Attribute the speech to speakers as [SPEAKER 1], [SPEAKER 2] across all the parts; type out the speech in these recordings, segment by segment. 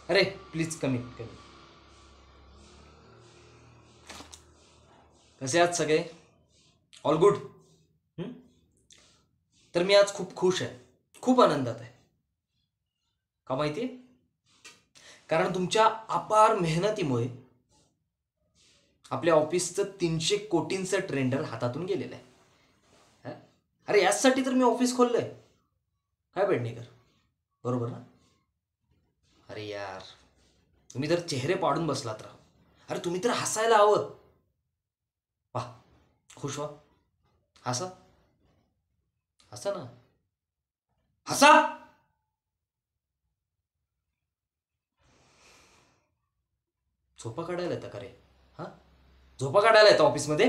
[SPEAKER 1] अरे प्लीज कमी कमी. कसे आहात सगळे? All good. तर मी आज खूप खुश आहे, खूप आनंदात आहे. का माहिती आहे? कारण तुमच्या अपार मेहनतीमुळे आपल्या ऑफिसचं 300 कोटींचं ट्रेंडर हातातून गेलेलं आहे. हं? अरे याचसाठी तर मी ऑफिस खोललंय. काय पेडणेकर, बरोबर ना? अरे यार, तुम्ही तर चेहरे पाडून बसलात राव. अरे तुम्ही तर हसायला हवं. वाह, खुश व्हा, हसा, हसा ना, हसा. झोपा काढायला येतं का रे? हा, झोपा काढायला येतं ऑफिसमध्ये?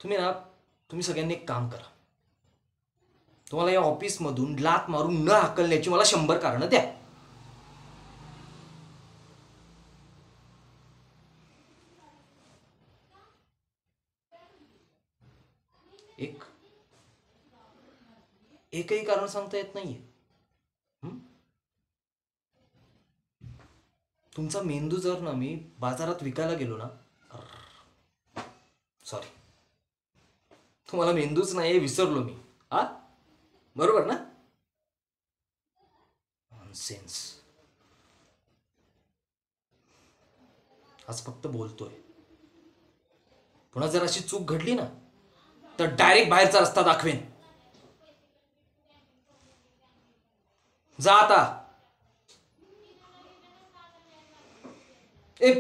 [SPEAKER 1] तुम्ही ना, तुम्ही सगळ्यांनी एक काम करा. तुम्हाला या ऑफिसमधून लात मारून न हाकलण्याची मला 100 कारणं द्या. एक एकही कारण सांगता येत नाहीये. हं? तुमचा मेंदू जर ना मी बाजारात विकायला गेलो ना, सॉरी, तुम्हाला मेंदूच नाही हे विसरलो मी. हा, बरोबर ना? नॉनसेन्स. आज फक्त बोलतोय. पुन्हा जर अशी चूक घडली ना, तर डायरेक्ट बाहेरचा रस्ता दाखवेन. जा आता. एक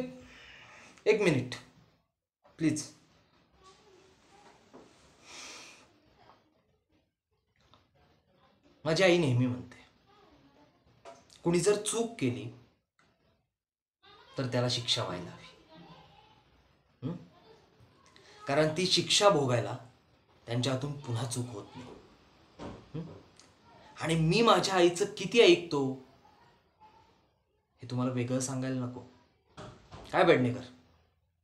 [SPEAKER 1] एक मिनिट प्लीज. माझी आई नेहमी म्हणते, कुणी जर चूक केली तर त्याला शिक्षा व्हायला हवी. हं? कारण ती शिक्षा भोगायला त्यांच्या हातून पुन्हा चूक होत नाही. आणि मी माझ्या आईचं किती ऐकतो हे तुम्हाला वेगळं सांगायला नको. काय बेडणेकर?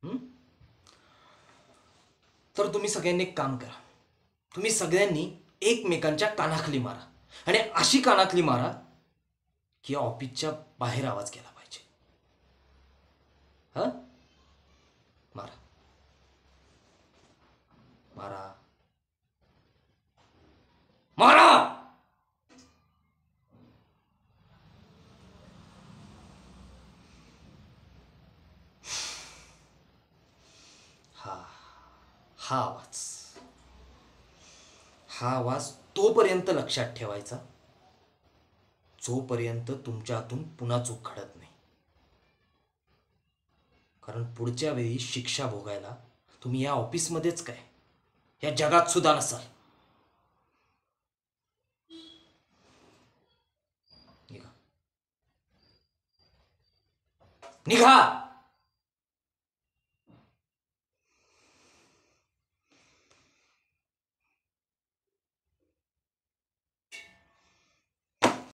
[SPEAKER 1] हं? तर तुम्ही सगळ्यांनी एक काम करा. तुम्ही सगळ्यांनी एकमेकांच्या कानाखाली मारा. आणि अशी कानाखाली मारा की ऑफिसच्या बाहेर आवाज गेला पाहिजे. हा, मारा, मारा, मारा. हा, हा आवाज, हा आवाज तोपर्यंत लक्षात ठेवायचा जोपर्यंत तुमच्या हातून पुन्हा चूक घडत नाही. कारण पुढच्या वेळी शिक्षा भोगायला तुम्ही या ऑफिसमध्येच काय, या जगात सुद्धा नसाल. निघा, निघा.